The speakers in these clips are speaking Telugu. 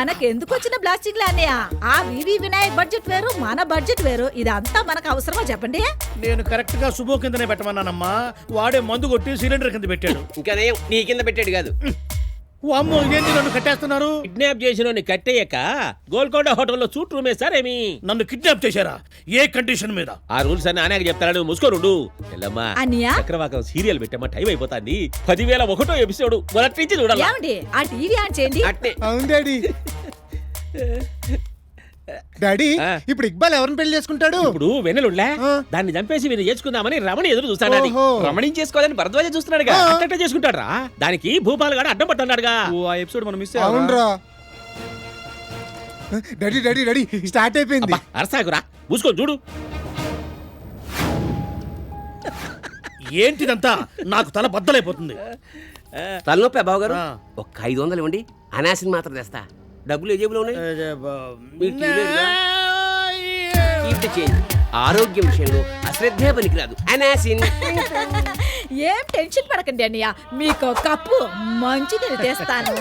మనకెందుకు వచ్చిన బ్లాస్టింగ్ అన్నయ్య? ఆ వివి వినాయక్ బడ్జెట్ వేరు, మన బడ్జెట్ వేరు. ఇదంతా మనకు అవసరమా చెప్పండి? నేను కరెక్ట్ గా శుభో కిందనే పెట్టమన్నానమ్మా. వాడే మందు కొట్టి సిలిండర్ కింద పెట్టాడు. ఇంకా నీ కింద పెట్టాడు కాదు. అమ్మో, ఇదేంటి నన్ను కట్టేస్తున్నారు? కిడ్నాప్ చేసిన కట్టేయక గోల్కొండ హోటల్లో సూట్ రూమ్ వేస్తారేమి? నన్ను కిడ్నాప్ చేశారా? ఏ కండిషన్ మీద? ఆ రూల్స్ అన్ని ఆనాక చెప్తాడు. ముసుకోరుడు ఎల్లమ్మా. అన్నయ్య చక్రవాకం సీరియల్ పెట్టమ్మా, టైం అయిపోతాంది. 10,001 ఎపిసోడ్ మొదటి నుంచి చూడాలి. ఏమండి ఆ టీవీ ఆన్ చేయండి. అట్నే అవును డాడీ. డాడీ ఆ. ఇప్పుడు ఇక్బాల్ ఎవరిని పెళ్లి చేసుకుంటాడు? ఇప్పుడు వెన్నెలుండ్లే ఆ. దాన్ని చంపేసి వీళ్ళు చేసుకుందామని రమణ ఎదురు చూస్తాడు. ఓహో. రమణింగ్ చేసుకోవాలని భరద్వాజ చూస్తున్నాడుగా. ఆ. అట్ట చేసుకుంటాడు రా. దానికి భూపాల్ గాడు అడ్డం పట్టున్నాడుగా. ఆ ఎపిసోడ్ మనం మిస్ అవునరా డాడీ డాడీ డాడీ స్టార్ట్ అయిపోయింది. అరసాకురా మూసుకొని చూడు. ఏంటిదంతా? నాకు తల బద్దలైపోతుంది. తలనొప్పి బాబు గారు. ఆ. ఒక్క 500 ఇవ్వండి, అనాసిన్ మాత్రం తెస్తా. డబ్బులు ఏ జేబులో ఉన్నాయి? మీకు తెలియదుగా? Keep the change. ఆరోగ్యం విషయంలో అశ్రద్ధే పనికిరాదు. అనాసిన్. ఏం టెన్షన్ పడకండి అన్నయ్య, మీకు కప్పు మంచినీళ్ళు తెస్తాను.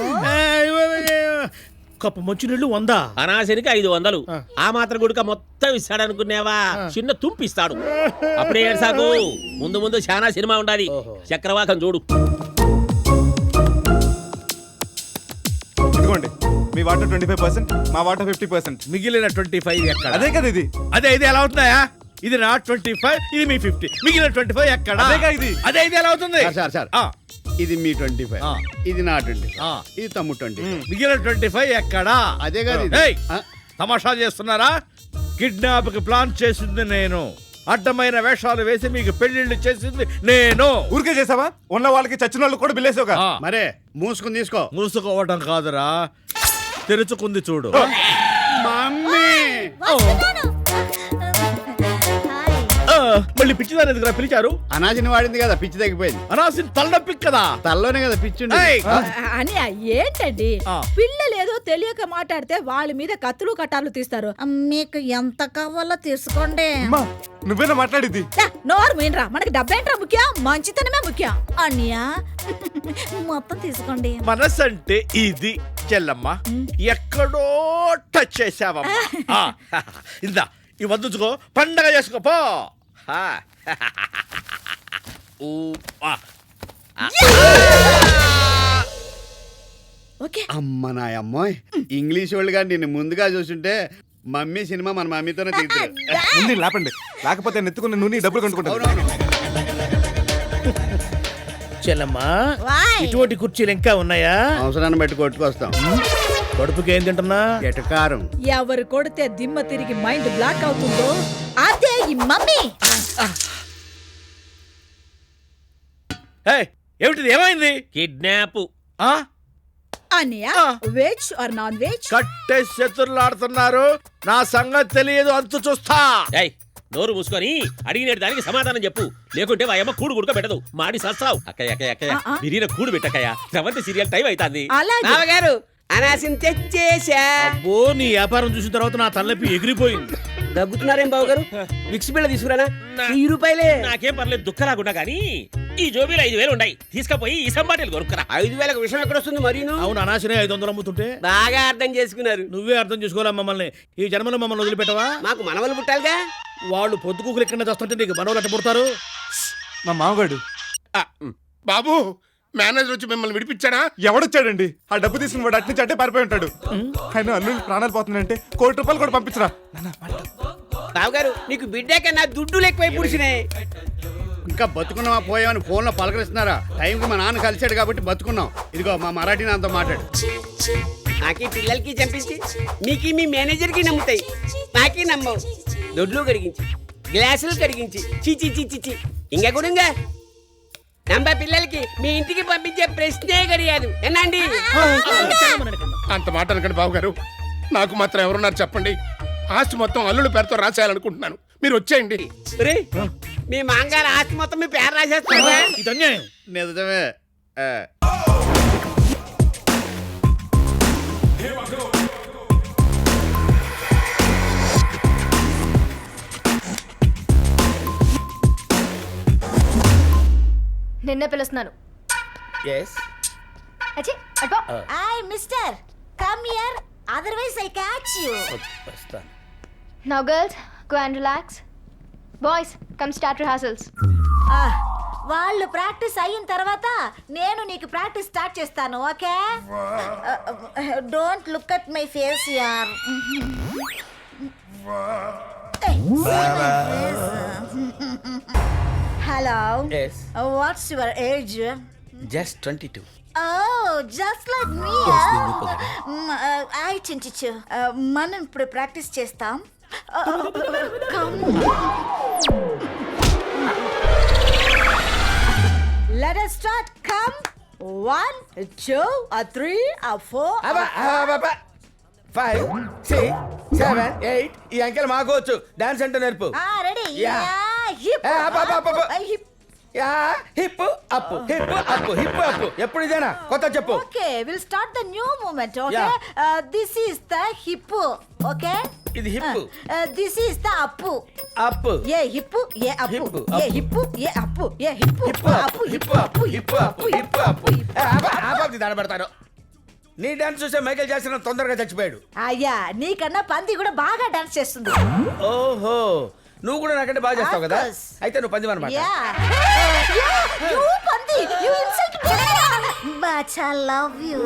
కప్పు మంచినీళ్ళు 100. అనాశనికి 500. ఆ మాత్రం గుడిక మొత్తం ఇస్తాడనుకునేవా? చిన్న తుంపిస్తాడు. అప్పుడే ఏడ్సాకు. ముందు ముందు చాలా సినిమా ఉండాలి. చక్రవాకం చూడు. ఇదిగోండి మీ వాటా 25%, మా వాటా 50%. మిగిలిన 25 ఎక్కడ? అదే కదా ఇది. అదే ఇది ఎలా అవుతున్నాయా? ఇది నా 25, ఇది మీ 50. మిగిలిన 25 ఎక్కడ? అదేగా ఇది. అదే ఇది ఎలా అవుతుంది? సార్ ఆ, ఇది మీ 25, ఆ. ఇది నా 25, ఆ. ఇది తమ్ముడు 25. మిగిలిన 25 ఎక్కడా? అదే కాదు ఇది. ఏయ్, ఆ, తమాషా చేస్తున్నారా? కిడ్నాప్ కి ప్లాన్ చేసింది నేను. అడ్డమైన వేషాలు వేసి మీకు పెళ్లిళ్ళు చేసింది నేను. ఊరికే చేసావా? ఉన్న వాళ్ళకి చచ్చిన వాళ్ళు కూడా బిల్లేసావుగా. ఆ, మరే మూసుకుని తీసుకో. మూసుకోవటం కాదురా, తెరుచుకుంది చూడు. మమ్మీ ఆ, మళ్ళీ పిచ్చిదాని ఎదుగురా పిలిచారు? అనాజిని వాడింది కదా, పిచ్చి తగ్గిపోయింది. అనాసిన తలనొప్పి కదా. తల్లోనే కదా పిచ్చి ఉండేది. ఏయ్, అన్నయ్య ఏంటండి, ఆ. పిల్లలేదో తెలియక మాట్లాడితే వాళ్ళ మీద కత్తులు కట్టాలు తీస్తారు. మీకు ఎంత కావాలో తీసుకోండి. అమ్మా నువ్వేనా మాట్లాడిద్ది? నోరు మీనరా, మనకి డబ్బేంట్రా ముఖ్యం, మంచితనమే ముఖ్యం. అన్నయ్య మొత్తం తీసుకోండి. మనసు అంటే ఇది చెల్లమ్మ. ఎక్కడో టచ్ చేసావమ్మా. ఆ, ఇందా ఈ వద్దుకో, పండగ చేసుకో పో. ఆ. ఊ, ఆ. ఓకే. అమ్మ నా అమ్మాయి, ఇంగ్లీష్ వాళ్ళు కానీ నిన్ను ముందుగా చూసుంటే మమ్మీ సినిమా మన మమ్మీతోనే తీస్తారు. ముందు లేపండి, లేకపోతే నెత్తుకున్న నూనె డబ్బులు కనుక్కుంటాను. అవునవును. చెల్లమ్మ, వాయ్. ఇటువంటి కుర్చీలు ఇంకా ఉన్నాయా? అవసరాన్ని బట్టి కొట్టుకొస్తాం. కడుపుకి ఏం తింటున్నా? ఎటకారం. ఎవరు కొడితే దిమ్మ తిరిగి మైండ్ బ్లాక్ అవుతుందో అదే ఈ మమ్మీ. ఏయ్, ఏమిటిది? ఏమైంది? కిడ్నాప్. ఆ, అన్నయ్య ఆ. Veg or non veg? కట్టే శత్రులాడుతున్నారు. నా సంగతి తెలియదు, అంతు చూస్తా. ఏయ్ నోరు మూసుకొని అడిగిన దానికి సమాధానం చెప్పు. లేకుంటే వాయమ్మ కూడు గుడక పెట్టదు. మాడి సస్తావు. అక్కయ్య అక్కయ్య అక్కయ్య ఆ, ఆ. బిరిన కూడు పెట్టక్కయ్య. ప్రవంతి సీరియల్ టైం అవుతుంది. అలాగే. బావగారు అనాసిన్ తెచ్చేసా. అబ్బో, నీ వ్యాపారం చూసిన తర్వాత నా తలనొప్పి ఎగిరిపోయింది. దగ్గుతున్నారేం బావగారు? విక్స్ బిళ్ళ తీసుకురానా? 1000 రూపాయలే. నాకేం పర్లేదు, దుఃఖలాగుండా గానీ ఈ జోబీలో 5,000 ఉన్నాయి. తీసుకపోయి ఈ సంబాటిలు కొనుక్కరా. 5,000కు విషయం ఎక్కడొస్తుంది మరీను? అవును, అనాశనే 500 అమ్ముతుంటే. బాగా అర్థం చేసుకున్నారు. నువ్వే అర్థం చేసుకోవాలా మమ్మల్ని? ఈ జన్మలో మమ్మల్ని వదిలిపెట్టవా? మాకు మనవలు పుట్టాలిగా. వాళ్ళు పొద్దుకూకులు ఎక్కడ చేస్తుంటే నీకు మనవలు ఎట్ట పుడతారు? మా మామగాడు. బాబు, మేనేజర్ వచ్చి మిమ్మల్ని విడిపించాడా? ఎవడొచ్చాడండి? ఆ డబ్బు తీసుకుని వాడు అట్నుంచి అట్టే పారిపోయి ఉంటాడు. ఆయన అల్లుళ్ళు ప్రాణాలు పోతున్నాయంటే 1 కోటి రూపాయలు కూడా పంపించరా. బావగారు మీకు బిడ్డ కన్నా దుడ్డులు ఎక్కువై పుడిచినాయి. ఇంకా బతుకున్నావా పోయామని ఫోన్లో పలకరిస్తున్నారా? టైంకి మా నాన్న కలిశాడు కాబట్టి బతుకున్నాం. ఇదిగో మా మరాఠీ నాన్నతో మాట్లాడు. నాకీ పిల్లలకి చంపించి మీకు మీ మేనేజర్కి నమ్ముతాయి, నాకీ నమ్మవు. దొడ్లు కడిగించి గ్లాసులు కడిగించి చిచి చిచి ఇంకా కూడా నమ్మ పిల్లలకి మీ ఇంటికి పంపించే ప్రశ్నే గడియాదు. ఎన్నండి అంత మాట అనకండి బాబు గారు. నాకు మాత్రం ఎవరున్నారు చెప్పండి. ఆస్తి మొత్తం అల్లుడి పేరుతో రాసేయాలనుకుంటున్నాను. మీరు వచ్చేయండి. ఒరేయ్, మీ మాంగారు ఆస్తి మొత్తం మీ పేరు రాసేస్తారా? ఇది అన్యాయం. నిజమే. నిన్నే పిలుస్తున్నాను. Yes. అచ్చి అటో. Hi mister, come here. Otherwise, I catch you. Now, girls, go and relax. Boys, come start rehearsals. వాళ్ళు ప్రాక్టీస్ అయిన తర్వాత నేను నీకు ప్రాక్టీస్ స్టార్ట్ చేస్తాను, okay? Don't look at my face యార్. Hello. Yes. What's your age? Just 22. Oh, just like me. I చించు. మనం ఇప్పుడు ప్రాక్టీస్ చేస్తాం. Let us start. Come. 1, 2, 3, 4. 5, 6, 7, 8. ఈ అంకెల్ మాకోవచ్చు. డాన్స్ అంటే నేర్పు. Ready? Yeah. Hip. Hip. Hip up hip up hip up. ఎప్పుడు ఇదేనా? కొత్త చెప్పు. Okay, we'll start the new movement, okay? Yeah. This is the hip, okay? ఇది hip This is the up. Up Yeah, hip, yeah, up. Hip, Yeah, up. hip, yeah, up. Yeah, hip, hip up, up hip, hip up, up hip up hip up. ఆపాది దాడబడతాను. నీ డాన్స్ చూసే మైకేల్ జాక్సన్ తొందరగా చచ్చిపోయాడు. అయ్యా, నీకన్నా పంది కూడా బాగా డాన్స్ చేస్తుంది. ఓహో, నువ్వు కూడా నాకంటే బాగా చేస్తావు కదా? Of course. అయితే నువ్వు పంది అనమాట. You పంది, you insult me. But I love you.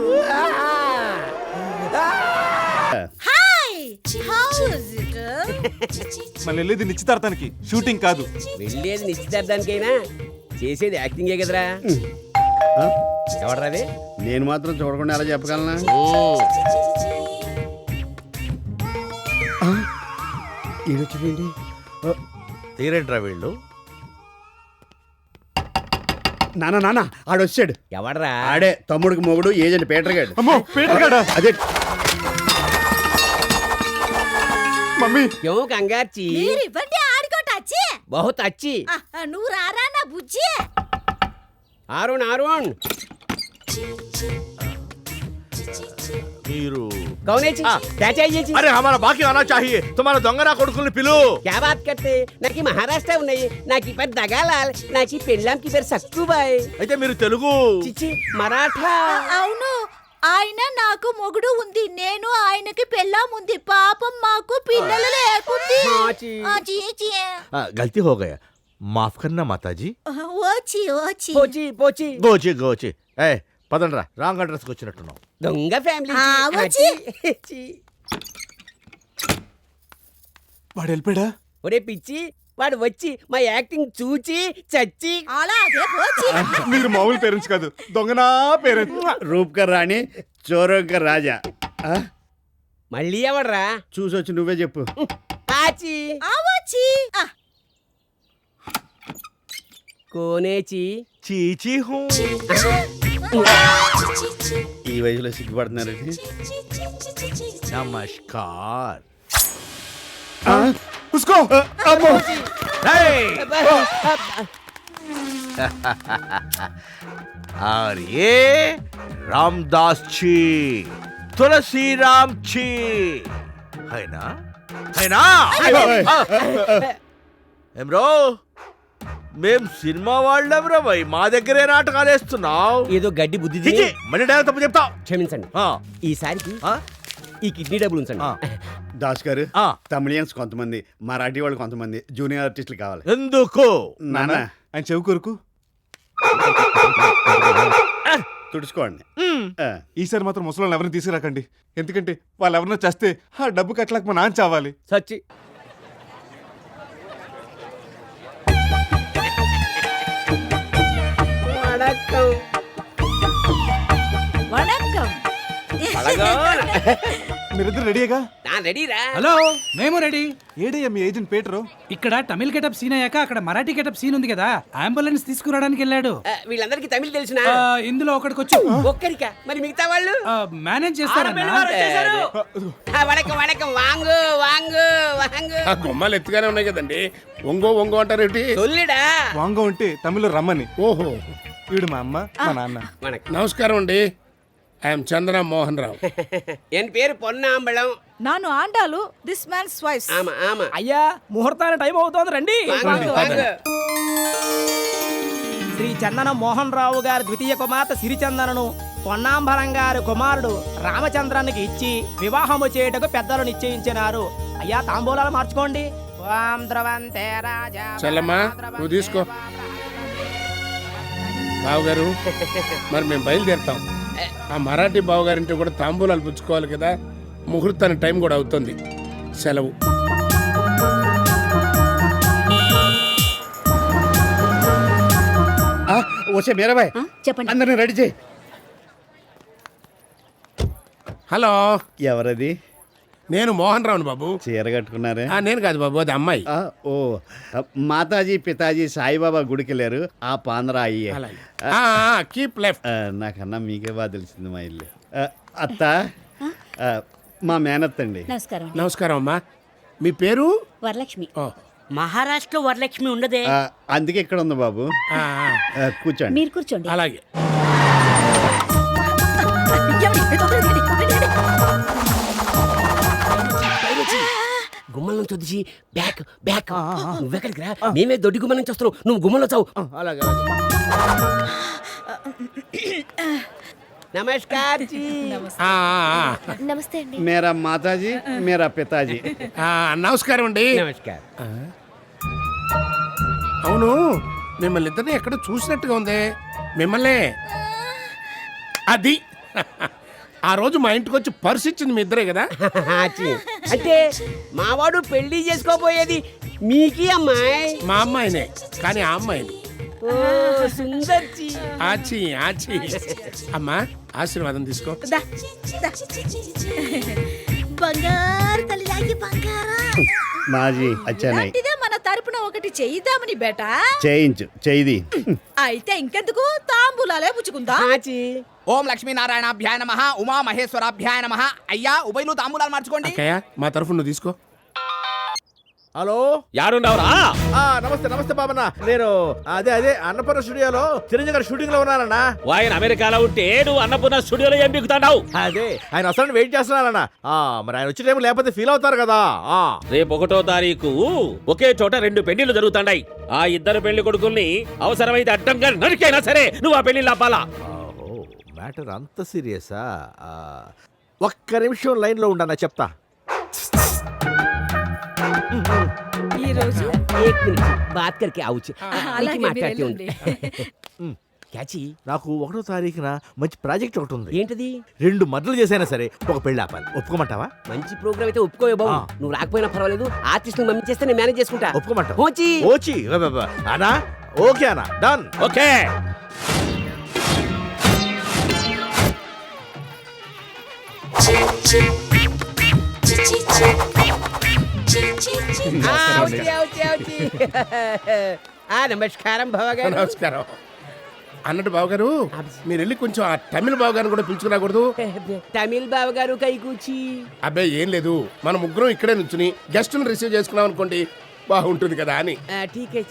Hi, how is it? మళ్ళీ వెళ్ళేది నిశ్చితార్థానికి, షూటింగ్ కాదు. వెళ్ళేది నిశ్చితార్థానికైనా చేసేది యాక్టింగే కదరా. ఎవడరాది? నేను మాత్రం చూడకుండా ఎలా చెప్పగలనా? ఈడొచ్చింది. తీరేంట్రా వీళ్ళు? నాన్న ఆడొచ్చాడు. ఎవడరా? ఆడే తమ్ముడికి మొగుడు ఏజెంట్ పీటర్ గాడు. అమ్మో, పీటర్ గాడా? అదే మమ్మీ, క్యూ కంగార్చి? మీరు ఇవ్వండి ఆడుకోటచ్చి. బహుత్ అచ్చి. నువ్వు రారా నా బుజ్జి. ఆరుణ్ ఆరుణ్ మీరు कौन है जी? क्या चाहिए जी? అరే हमारा बाकी आना चाहिए. तुम्हारा దొంగనా కొడుకుల్ని పిలు. क्या बात करते? नाकी महाराष्ट्र ఉన్నాయి, నాకి పేరు దగాలాల్, నాకి పెళ్ళాంకి పేరు సక్కుబాయ్. అయితే మీరు తెలుగు. చిచి మరాఠా. అవును, ఆయన నాకు మొగుడు ఉంది, నేను ఆయనకి పెళ్ళాం ఉంది. పాపం మాకు పిల్లలు లేకుంది. गलती हो गया, माफ करना माताजी. వచ్చి పోచి పోచి గోచి గోచి. ఏ పదండ్రా, రాంగ్ అడ్రస్కి వచ్చినట్టున్నావు. దొంగ ఫ్యామిలీ. వచ్చి. వాడు వెళ్ళిపోయాడా? ఒరే పిచ్చి, వాడు వచ్చి మా యాక్టింగ్ చూచి చచ్చి. అలాగే పోచి. మీరు మామూలు పేరెంట్స్ కాదు, దొంగనా పేరెంట్స్. రూప్కర్ రాణి, చోరోకర్ రాజా. మళ్ళీ ఎవడ్రా? చూసొచ్చి నువ్వే చెప్పు. ఆచి వచ్చి. కోనేచి. చీచీ హూ. ఈ వయసులో సిగ్గుపడుతున్నారు. నమస్కార్. ఉస్కో. और ये रामदास जी, तुलसी राम जी, है ना? है ना? ఏం బ్రో, మేం సినిమా వాళ్ళం రా భయ్, మా దగ్గరే నాటకాలు వేస్తున్నావు. ఏదో గడ్డి బుద్ధి చిచి, తిని. మళ్ళీ డైరెక్ట్ తప్పు చెప్తావు. క్షమించండి, ఆ, ఈసారికి ఆ, ఈ కిడ్నీ డబ్బులు ఉంచండి. ఆ. దాస్ గారు, ఆ. తమిళియన్స్ కొంతమంది, మరాఠీ వాళ్ళు కొంతమంది, జూనియర్ ఆర్టిస్టులు కావాలి. ఎందుకు? నాన్న ఆయన చెవి కొరకు. తుడుచుకోండి. ఈసారి మాత్రం ముసలి ఎవరిని తీసుకురాకండి, ఎందుకంటే వాళ్ళు ఎవరన్నా చేస్తే ఆ డబ్బు కట్టలేక మా నాన్న చావాలి. సచ్చి. వణక్కం. మీరిద్దరు రెడీగా? నా రెడీరా. హలో, మేము రెడీ. ఏడయ్యా మీ ఏజెంట్ పీటరు? ఇక్కడ తమిళ గెటప్ సీన్ అయ్యాక అక్కడ మరాఠీ గెటప్ సీన్ ఉంది కదా, అంబులెన్స్ తీసుకురావడానికి వెళ్ళాడు. వీళ్ళందరికీ తమిళ తెలిసిన ఇందులో ఒకడికి వచ్చి ఒక్కరికా? మరి మిగతా వాళ్ళు manage చేస్తారన్నా. Vanakkam vanakkam, Wang Wang Wang. ఆ గుమ్మాలు ఎత్తుగానే ఉన్నాయి కదండి. ఒంగో ఒంగో అంటారేంటి? తొల్లిడా. వాంగో అంటే తమిళ్లో రమ్మని. ఓహో, వీడు మా అమ్మ మా నాన్న. వణకం. నమస్కారం అండి. ఐఎమ్ చందన మోహన్ రావు. ఎన్ పేరు పొన్నాంబళం. నాను ఆండాలు, దిస్ మ్యాన్స్ వైఫ్. ఆమా ఆమా. అయ్యా, ముహూర్తాల టైం అవుతోంది, రండి. Wang Wang. శ్రీ చందన మోహన్ రావు గారి ద్వితీయ కుమార్తె సిరిచందనను పొన్నాంబరం గారి కుమారుడు రామచంద్రానికి ఇచ్చి వివాహము చేయుటకు పెద్దలు నిశ్చయించినారు. అయ్యా తాంబూలాలు మార్చుకోండి. ఓం ధ్రువంతే రాజా చల్లమ్మా నువ్వు తీసుకో. బావగారు మరి మేము బయలుదేరుతాం. ఆ మరాఠీ బావగారింటి కూడా తాంబూలాలు పుచ్చుకోవాలి కదా, ముహూర్తానికి టైం కూడా అవుతుంది. సెలవు. వచ్చే మీరాబాయ్ చెప్పండి. అందరిని రెడీ చేయి. హలో, ఎవరది? నేను మోహన్ రావును బాబు. చీర కట్టుకున్నారే? నేను కాదు బాబు, అది అమ్మాయి. ఓ మాతాజీ పితాజీ సాయిబాబా గుడికి వెళ్ళారు. ఆ పాంద్రా అయ్యే. Keep left. నాకన్నా మీకే బాగా తెలిసింది మా ఇల్లు. అత్త మా మేనత్త అండి. నమస్కారం. నమస్కారం అమ్మా. మీ పేరు? వరలక్ష్మి. ఓ, మహారాష్ట్రలో వరలక్ష్మి ఉండదే. అందుకే ఇక్కడ ఉంది బాబు. కూర్చోండి. మీరు కూర్చోండి. అలాగే. గుమ్మల నుంచి వచ్చి బ్యాక్ బ్యాక్. నువ్వెక్కడికి రా, మేమే దొడ్డి గుమ్మల నుంచి వస్తున్నావు, నువ్వు గుమ్మలో చావు. అలాగే. నమస్కార్ జీ. నమస్తే అండి. మేరా మాతాజీ మేరా పితాజీ. నమస్కారం అండి. నమస్కారం. అవును, మిమ్మల్ని ఇద్దరిని ఎక్కడ చూసినట్టుగా ఉంది. మిమ్మల్ని అది ఆ రోజు మా ఇంటికి వచ్చి పర్స్ ఇచ్చింది మీ ఇద్దరే కదా? అంటే మావాడు పెళ్లి చేసుకోబోయేది మీకి అమ్మాయి. మా అమ్మాయినే, కానీ ఆ అమ్మాయిని. సుందర్జీ. ఆచి ఆచి. అమ్మా ఆశీర్వాదం తీసుకో. బంగారు తల్లిలాగి బంగారా. మాజీ అచ్చానాయ్. ఇదే మన తరపున ఒకటి చేయిద్దామని బేటా. చేయించు చేయిది. అయితే ఇంకెందుకు తాంబూలాలే పుచ్చుకుందా. ఓం లక్ష్మీనారాయణాభ్యాయ నమః, ఉమా మహేశ్వరాభ్యాయ నమః. అయ్యా ఉభయలు తాంబూలాలు మార్చుకోండి. అక్కయ్య మా తరఫున నువ్వు తీసుకో. హలో, యాడున్నావురా? నమస్తే నమస్తే బాబన్న. నేను అదే అన్నపూర్ణ స్టూడియోలో చిరంజీవి గారి షూటింగ్ లో ఉన్నానన్నా. ఆయన అమెరికాలో ఉంటే నువ్వు అన్నపూర్ణ స్టూడియోలో ఏం బిగుతాడావు? అదే ఆయన వస్తానని వెయిట్ చేస్తున్నానన్నా. మరి ఆయన వచ్చే టైం లేకపోతే ఫీల్ అవుతారు కదా. రేపు 1వ తారీఖు ఒకే చోట 2 పెళ్లిళ్ళు జరుగుతాయి. ఆ ఇద్దరు పెళ్లి కొడుకుల్ని అవసరమైతే అడ్డంగా నరికైనా సరే నువ్వు ఆ పెళ్లి ఆపాలా. మ్యాటర్ అంత సీరియసా? ఒక్క నిమిషం లైన్ లో ఉండన్నా, చెప్తా. ఈ రోజు एक मिनट बात करके आऊच. అలాగే మాట్లాడుతూ వెళ్ళండి. క్యాచి. నాకు 1వ తారీఖున మంచి ప్రాజెక్ట్ ఒకటి ఉంది. ఏంటది? 2 మర్డర్లు చేసైనా సరే ఒక పెళ్లి ఆపాలి. ఒప్పుకోమంటావా? మంచి ప్రోగ్రామ్ అయితే ఒప్పుకోవే బాబు. నువ్వు రాకపోయినా పర్వాలేదు, ఆర్టిస్ట్ పంపించేస్తే చేస్తే నేను మేనేజ్ చేసుకుంటా. ఒప్పుకోమంటావా? ఓచి ఓచి అనా? ఓకే అనా, డన్. ఓకే. నమస్కారం బావగారు. నమస్కారం. అన్నట్టు బావగారు, మీరు వెళ్ళి కొంచెం ఆ తమిళ బావగారిని కూడా పిలుచుకురాకూడదు? తమిళ్ బావగారు కై కూర్చి. అబ్బాయి ఏం లేదు, మన ముగ్గురం ఇక్కడే నుంచుని గెస్టులను రిసీవ్ చేసుకున్నాం అనుకోండి, బాగుంటుంది కదా అని. ఠీకే.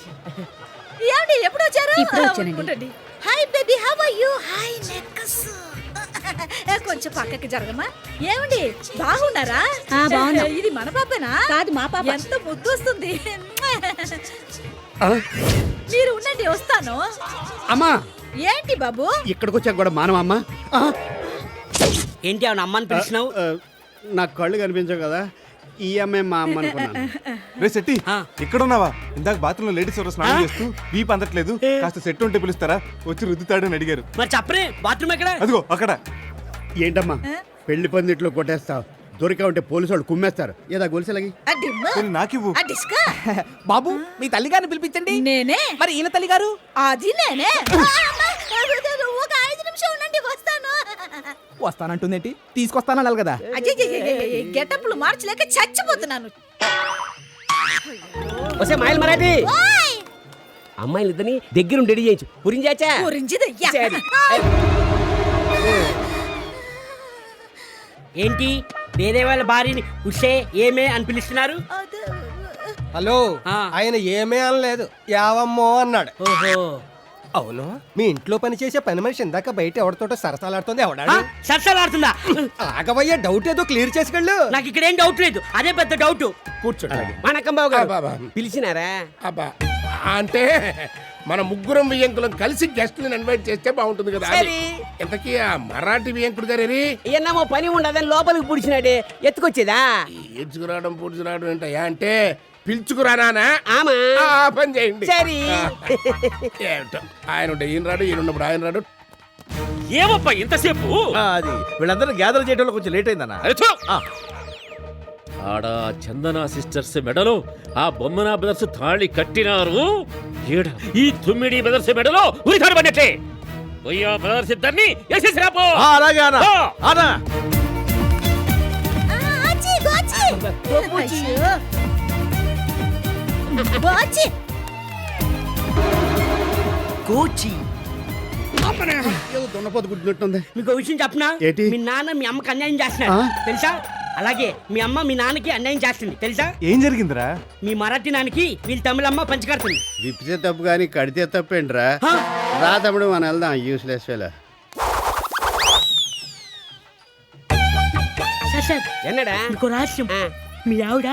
ఏమండి ఎప్పుడు వచ్చారు? ఇప్పుడే వచ్చానండి. ఉండండి. Hi baby, how are you? Hi నెక్కస్. కొంచెం పక్కకి జరగమా. ఏమండి బాగున్నారా? బాగున్నా. ఇది మన పాపనా? కాదు, మా పాప. ఎంత ముద్దు వస్తుంది. మీరు ఉండండి, వస్తాను. అమ్మా ఏంటి బాబు? ఇక్కడికి వచ్చాక కూడా మానవమ్మా. ఏంటి అవును అమ్మని పిలిచినావు? నాకు కళ్ళు కనిపించవు కదా, ఈ అమ్మాయి మా అమ్మ అనుకున్నాను. రే సెట్టి, ఇక్కడ ఉన్నావా? ఇందాక బాత్రూమ్ లో లేడీస్ ఎవరో స్నానం చేస్తూ వీపు అందట్లేదు, కాస్త సెట్ ఉంటే పిలుస్తారా? వచ్చి రుద్దుతాడు అని అడిగారు. మరి చెప్పరే, బాత్రూమ్ ఎక్కడ? అదిగో అక్కడ. ఏంటమ్మా పెళ్లి పందిట్లో కొట్టేస్తావు? దొరికా ఉంటే పోలీసు వాళ్ళు కుమ్మేస్తారు. ఏదా గొలుసులగి ఆ డిమ్మ, పోనీ నాకివ్వు. ఆ డిస్కా. బాబు మీ తల్లి గారిని పిలిపించండి. నేనే. మరి ఈయన తల్లి గారు? అది నేనే. ఒక 5 నిమిషం ఉండండి, వస్తాను. వస్తానంటుందేంటి? తీసుకొస్తానన్నారు కదా. గెటప్లు మార్చలేక చచ్చిపోతున్నాను. వస్తే మాయల్ మరాఠీ అమ్మాయిలు ఇద్దరిని దగ్గరుండి రెడీ చేయించు. పురించాచా? పురించిదయ్యా. ఏంటి వేరే వాళ్ళ భార్యని ఉషే ఏమే అని పిలుస్తున్నారు? హలో, ఆయన ఏమీ అనలేదు, యావమ్మో అన్నాడు. ఓహో, అవును, మీ ఇంట్లో పనిచేసే పని మనిషి ఇందాక బయట ఎవరితోటో సరసాలాడుతుంది. ఎవడాడు? సరసలాడుతుందా? ఆగవయ్యా, డౌట్ ఏదో క్లియర్ చేసుకెళ్ళు. నాకు ఇక్కడ ఏం డౌట్ లేదు, అదే పెద్ద డౌట్. కూర్చోండి. వణకం బాబు గారు. అబ్బా. పిలిచినారా? అబ్బా అంటే మన ముగ్గురం వియ్యంకులం కలిసి గెస్ట్లను ఇన్వైట్ చేస్తే బాగుంటుంది కదా అని. సరే. ఇంతకీ ఆ మరాఠీ వియ్యంకుడు గారు ఎన్నమో పని ఉండదని లోపలికి పుడిచినాడే ఎత్తుకొచ్చేదా ఏడ్చుకురావడం పూడ్చుకురావడం ఏంటయ్యా అంటే పిలుచుకురానా ఆమా ఆ పని చేయండి సరే. ఏమిటో ఆయన ఉంటే ఈయన రాడు ఈయన ఉన్నప్పుడు ఆయన రాడు. ఏమప్పా ఇంతసేపు అది వీళ్ళందరూ గ్యాదర్ చేయడంలో కొంచెం లేట్ అయిందన్న. అరే థు! ఆడ చందన సిస్టర్స్ మెడలో ఆ బొమ్మన బ్రదర్స్ తాళి కట్టినారు. ఈడ ఈ తుమ్మిడి బ్రదర్స్ మెడలో ఉరి తాడు పడినట్లే. పోయా బ్రదర్స్ ఇద్దరిని వేసేసి రాపో. అలాగే అన్న. ఆ. అన్న ఆచి, గోచి. అయ్యో. గోచి. ఏదో దున్నపోతు గుడ్డినట్టుంది. మీకు విషయం చెప్పనా ఏంటి? మీ నాన్న మీ అమ్మకి అన్యాయం చేస్తున్నాడు తెలుసా? అలాగే మీ అమ్మ మీ నాన్నకి అన్యాయం చేస్తుంది తెలుసా? ఏం జరిగిందిరా? మీ మరాఠీ నాన్నకి వీళ్ళ తమిళమ్మ పంచకడుతుంది. విప్పితే తప్పు కానీ కడితే తప్పేంట్రా? హా? రా తమ్ముడు మనం వెళ్దాం యూస్లెస్ వేళ. సార్ ఎన్నడా ఇంకో రహస్యం. మీ ఆవిడ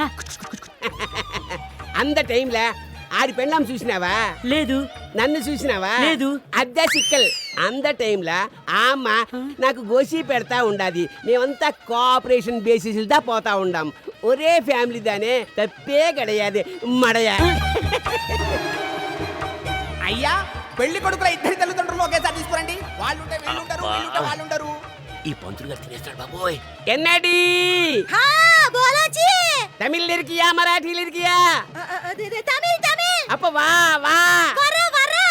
అంద టైంలా ఆడి పెళ్ళాం చూసినావా? లేదు. నన్ను చూసినావా? లేదు. అద్దె సిక్కల్ అంద టైంలా ఆ అమ్మ నాకు గోసి పెడతా ఉండాది. మేమంతా కోఆపరేషన్ బేసిస్ దా పోతా ఉండాం. ఒరే ఫ్యామిలీ దానే తప్పే గడయాది మడయా. అయ్యా పెళ్లి కొడుకుల ఇద్దరి తల్లిదండ్రులు ఒకేసారి తీసుకురండి. వాళ్ళు ఉంటే వీళ్ళు ఉంటారు, వీళ్ళు ఉంటే వాళ్ళు ఉంటారు. ఈ పంతులు గారు తినేస్తాడు బాబోయ్. ఎన్నడి హా, బోలాచి. తమిళ్ లిరికియా మరాఠీ లిరికియా? తమిళ్ తమిళ్. అప్ప వా వా వరా వరా.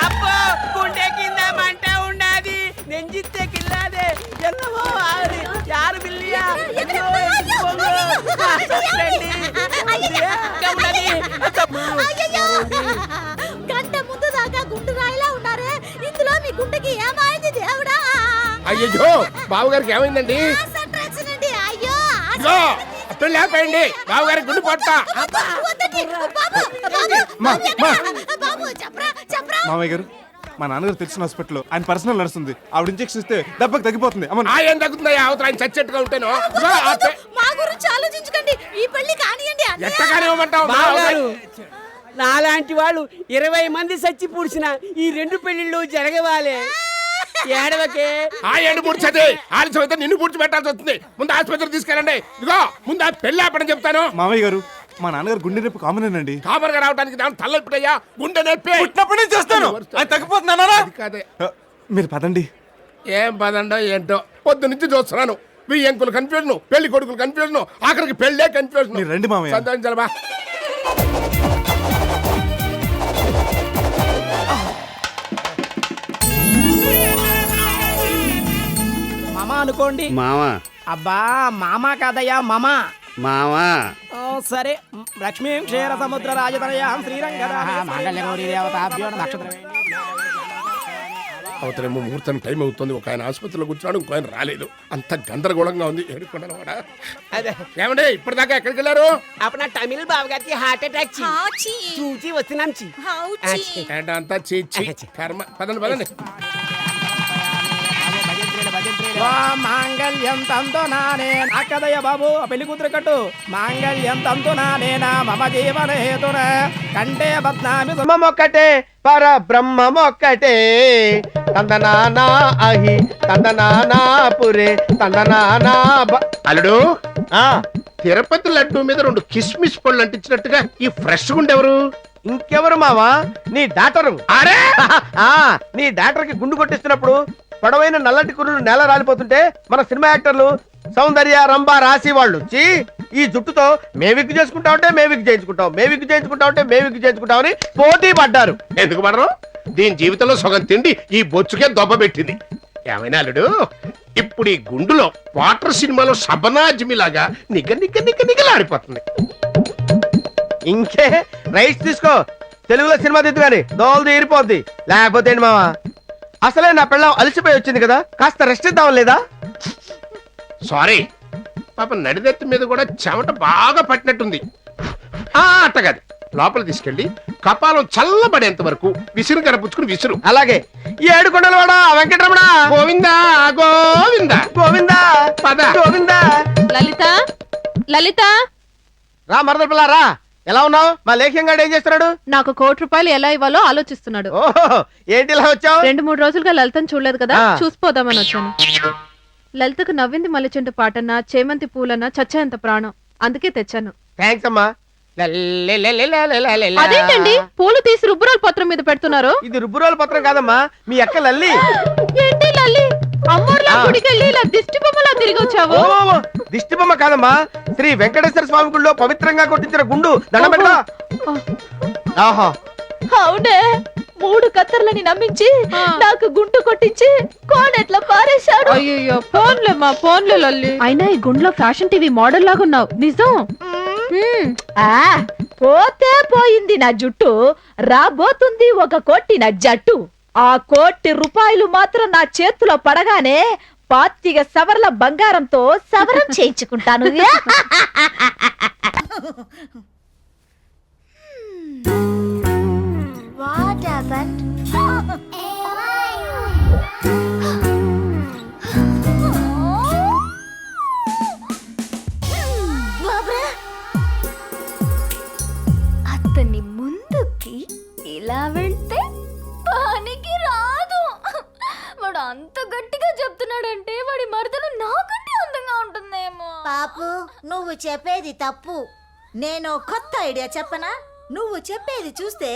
అప్పో గుండె కింద మంట ఉండాది నెంజిత్తే కిల్లాదే ఎన్నమో ఆరి యారు బిల్లియా అయ్యో ఎత్తుకోంగు రండి గమ్మది అయ్యయ్యో. గంట ముందు దాకా గుండు రాయిలా ఉన్నారే, ఇందులో మీ గుండెకి ఏమైంది దేవుడా? అయ్యో బావగారికి ఏమైందండి? కాన్సంట్రేషన్ అండి. అయ్యో ఇదిగో, పెళ్ళి ఆపేయండి. బావగారి గుండు పడతా. వద్దండి. బాబు, బాబు చెప్పరా చెప్పరా. మామయ్య గారు, మా నాన్నగారు తెలిసిన హాస్పిటల్లో ఆయన పర్సనల్ నడుస్తుంది. ఆవిడ ఇంజెక్షన్ ఇస్తే దెబ్బకి తగ్గిపోతుంది. అమ్మ ఆ ఏం తగ్గుతుందా? అవతల ఆయన చచ్చెట్టుగా ఉంటాను. మా గురించి ఆలోచించకండి, ఈ పెళ్లి కానియండి. ఎట్టగానే ఇవ్వమంటావు? బావగారు నాలాంటి వాళ్ళు 20 మంది సచ్చి పూడ్చిన ఈ 2 పెళ్లిళ్ళు జరగవాలే. ఏడవకే. ఆ ఏడు పూడ్చది ఆలస్యం అయితే నిన్ను పూడ్చి పెట్టాల్సి వస్తుంది. ముందు ఆసుపత్రికి తీసుకెళ్ళండి. ఇదిగో ముందు ఆ పెళ్లి ఆపడం చెప్తాను. మామయ్య గారు, మా నాన్నగారు గుండె నొప్పి కామన్ అండి. కామన్ గా రావడానికి దాని తల్ల ఇప్పుడయ్యా గుండె నొప్పి. పుట్టినప్పటి నుంచి చేస్తాను. ఆయన తగ్గిపోతున్నారా? అది కాదే. మీరు పదండి. ఏం పదండో ఏంటో పొద్దు నుంచి చూస్తున్నాను. మీ ఎంకులు కన్ఫ్యూజన్, పెళ్లి కొడుకులు కన్ఫ్యూజన్, ఆఖరికి పెళ్ళే కన్ఫ్యూజన్. మీరు రండి మామయ్య. సంతోషించాలబా. మామ అనుకోండి. మావా అబ్బా మామ కాదయ్యా మామ. మావా ఓ, సరే. లక్ష్మీ క్షీర సముద్ర రాజతనయాం శ్రీరంగదా మంగళగౌరీ దేవతాభ్యో నక్షత్ర. అవతలేమో ముహూర్తం టైం అవుతుంది. ఒక ఆయన ఆసుపత్రిలో కూర్చున్నాడు, ఇంకో ఆయన రాలేదు. అంత గందరగోళంగా ఉంది. ఏడుకొండలవాడ. అదే ఏమండి ఇప్పటిదాకా ఎక్కడికి వెళ్ళారు? అప్పుడు తమిళ బావగారికి హార్ట్ అటాక్ చూచి వచ్చినాం చి. అంతా చీచి కర్మ. పదండి పదండి. మాంగళ్యం తంతో నానే నాకదయ్య బాబు పెళ్లి కూతురు కట్టు. మాంగళ్యం తంతో నానే నా మమ జీవన హేతున కంటే బద్నామి బ్రహ్మమొక్కటే పర బ్రహ్మమొక్కటే తందనానా అహి తందనానా పురే తందనానా. అల్లుడు తిరుపతి లడ్డు మీద 2 కిస్మిస్ పళ్ళు అంటించినట్టుగా ఈ ఫ్రెష్ గుండెవరు? ఇంకెవరు మావా? నీ డాక్టరు. అరే నీ డాక్టర్ కి గుండు కొట్టిస్తున్నప్పుడు పొడవైన నల్లటి కుర్రులు నేల రాలిపోతుంటే మన సినిమా యాక్టర్లు సౌందర్య రంభ రాసి వాళ్ళు వచ్చి ఈ జుట్టుతో మేవిక్కు చేసుకుంటామంటే మేవిక్కు చేయించుకుంటాం, మేవిక్కు చేయించుకుంటామంటే మేవిక్కు చేయించుకుంటామని పోటీ పడ్డారు. ఎందుకు పడరు? దీని జీవితంలో సగం తిండి ఈ బొచ్చుకే దొబ్బ పెట్టింది. ఏమైనా అల్లుడు, ఇప్పుడు ఈ గుండులో వాటర్ సినిమాలో సబనాజిమిలాగా నిగ నిగ నిగ నిగలాడిపోతుంది. ఇంకే రైట్స్ తీసుకో, తెలుగులో సినిమా దిద్దు కానీ దోలు తీరిపోద్ది. లేకపోతే ఏంటి మావా, అసలే నా పిల్లం అలసిపోయి వచ్చింది కదా, కాస్త రెస్ట్ ఇద్దాం లేదా? సారీ పాప, నడినెత్తి మీద కూడా చెమట బాగా పట్టినట్టుంది. అట్టగది లోపల తీసుకెళ్ళి కపాలం చల్లబడేంత వరకు విసురు కరపుచ్చుకుని విసురు. అలాగే. ఈ 7 కొండల వాడ వెంకటరమణ గోవిందా గోవిందా గోవిందా పద. గోవిందా. లలిత లలిత. రా మరద పిల్ల రా. ఎలా ఉన్నావు? మా లేఖ్యం గారు ఏం చేస్తున్నాడు? నాకు ₹1,00,00,000 ఎలా ఇవ్వాలో ఆలోచిస్తున్నాడు. ఓహో, ఏంటి ఇలా వచ్చావు? 2-3 రోజులుగా లలితని చూడలేదు కదా, ఆ. చూసిపోదామని వచ్చాను. లలితకు నవ్వింది మల్లెచెండు పాటన్నా, చేమంతి పూలన్నా చచ్చేంత ప్రాణం, అందుకే తెచ్చాను. థ్యాంక్స్ అమ్మా. అదేంటండి పూలు తీసి రుబ్బురోలు పత్రం మీద పెడుతున్నారు? ఇది రుబ్బురోలు పత్రం కాదమ్మా, మీ అక్క లల్లి. ఏంటి లల్లి, అమ్మోర్లా గుడికెళ్ళి ఇలా దిష్టి బొమ్మలా తిరిగి వచ్చావు? ఓ, దిష్టి బొమ్మ కాదమ్మా, శ్రీ వెంకటేశ్వర స్వామి గుడిలో పవిత్రంగా కొట్టించిన గుండు. దండం పెట్టా. ఆహా, అవునే, 3 కత్తర్లని నమ్మించి నాకు గుండు కొట్టించి కోనెట్లా పారేశాడు. అయ్యో, ఫోన్లేమ్మా, ఫోన్లే లల్లి. అయినా ఈ గుండులో ఫ్యాషన్ టీవీ మోడల్ లాగా ఉన్నావు, నిజం. పోతే పోయింది నా జుట్టు, రాబోతుంది ఒక కోటి నా జట్టు. ఆ ₹1,00,00,000 మాత్రం నా చేతిలో పడగానే 25 సవర్ల బంగారంతో సవరం చేయించుకుంటాను. What happened? అతని ముందుకి ఇలా వెళ్తే పనికి రాదు. వాడు అంత గట్టిగా చెప్తున్నాడంటే వాడి మరదలు నాకంటే అందంగా ఉంటుందేమో. పాపు, నువ్వు చెప్పేది తప్పు. నేను కొత్త ఐడియా చెప్పనా? నువ్వు చెప్పేది చూస్తే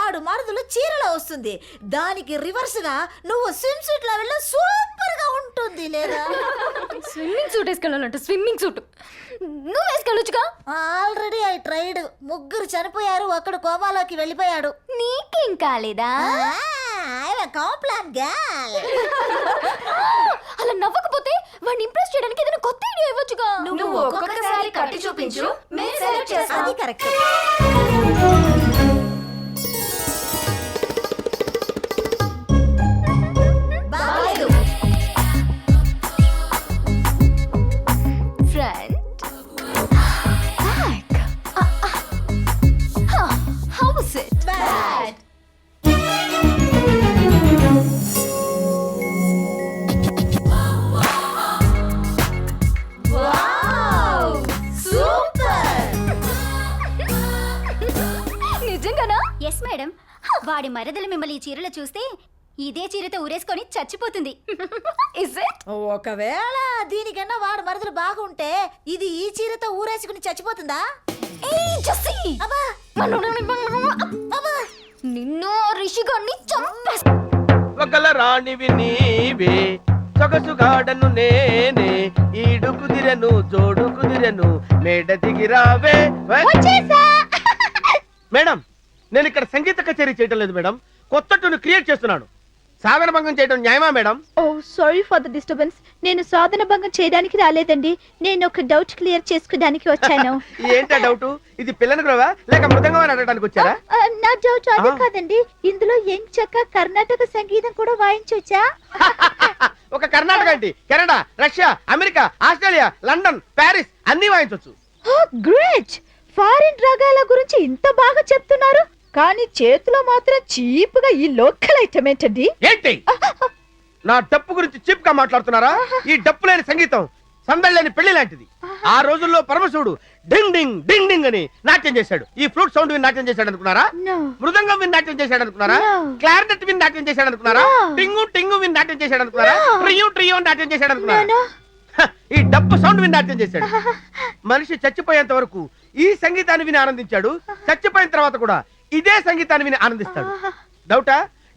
ఆడు మరుదులు చీరలో వస్తుంది, దానికి రివర్స్ గా నువ్వు స్విమ్ సూట్ లో వెళ్ళ సూపర్ గా ఉంటుంది. లేదా స్విమ్మింగ్ సూట్ వేసుకెళ్ళాలంట, స్విమ్మింగ్ సూట్ నువ్వు వేసుకెళ్ళొచ్చుగా. Already I tried. 3 చనిపోయారు, ఒకడు కోమాలోకి వెళ్ళిపోయాడు. నీకేం కాలేదా? అలా నవ్వకపోతే వాడిని ఇంప్రెస్ చేయడానికి ఏదైనా కొత్త ఐడియా ఇవ్వొచ్చుగా. నువ్వు ఒక్కొక్కసారి కట్టి చూపించు, మేము సెలెక్ట్ చేస్తాం. అది కరెక్ట్. బాలేదు. Front back. How was it? Bad. నిజంగానా? ఎస్ మేడం, వాడి మరదలు మిమ్మల్ని ఈ చీరలో చూస్తే ఇదే చీరతో ఊరేసుకొని చచ్చిపోతుంది. Is it? ఒకవేళ దీనికన్నా వాడు మరదలు బాగుంటే ఇది ఈ చీరతో ఊరేసుకుని చచ్చిపోతుందా? ఏయ్ జస్సీ, అబ్బా, అబ్బా. నిన్ను రిషిగాన్ని చంపేస్తా. ఒకల రాణివి నీవే, సొగసుగాడను నేనే, ఈడు కుదిరెను జోడు కుదిరెను, మేడ దిగిరావే. మేడం, నేను ఇక్కడ సంగీత కచేరీ చేయటం లేదు మేడం, కొత్త ట్యూన్ క్రియేట్ చేస్తున్నాను. సాధన భంగం చేయడం న్యాయమా madam? Oh sorry for the disturbance. నేను సాధన భంగం చేయడానికి రాలేదండి, నేను ఒక డౌట్ క్లియర్ చేసుకోవడానికి వచ్చాను. ఏంటా డౌట్? ఇది పిల్లని గ్రోవా లేక మృదంగం అని అడగడానికి వచ్చారా? నా డౌట్ అది కాదండి, ఇందులో ఎంచక్క కర్ణాటక సంగీతం కూడా వాయించొచ్చా? ఒక కర్ణాటక ఏంటి, Canada, Russia, America, Australia, London, Paris అన్ని వాయించవచ్చు. గ్రేట్. ఫారిన్ రాగాల గురించి ఇంత బాగా చెప్తున్నారు, కానీ చేతిలో మాత్రం చీప్ గా ఈ లోకల్ ఐటమ్ ఏంటండి? ఏంటి నా డప్పు గురించి చీప్ గా మాట్లాడుతున్నారా? ఈ డప్పు లేని సంగీతం సందడి లేని పెళ్లి లాంటిది. ఆ రోజుల్లో పరమశివుడు డింగ్ డింగ్ డింగ్ డింగ్ అని నాట్యం చేశాడు. ఈ ఫ్లూట్ సౌండ్ విని నాట్యం చేశాడు అనుకున్నారా? మృదంగం విని నాట్యం చేశాడు అనుకున్నారా? క్లారినెట్ విని నాట్యం చేశాడు అనుకున్నారా? టింగు టింగు విని నాట్యం చేశాడు అనుకున్నారా? ట్రియో ట్రియో నాట్యం చేశాడు అనుకున్నారా? ఈ డప్పు సౌండ్ విని నాట్యం చేశాడు. మనిషి చచ్చిపోయేంత వరకు ఈ సంగీతాన్ని విని ఆనందించాడు, చచ్చిపోయిన తర్వాత కూడా ఇదే సంగీతాన్ని విని ఆనందిస్తాడు. డౌటా?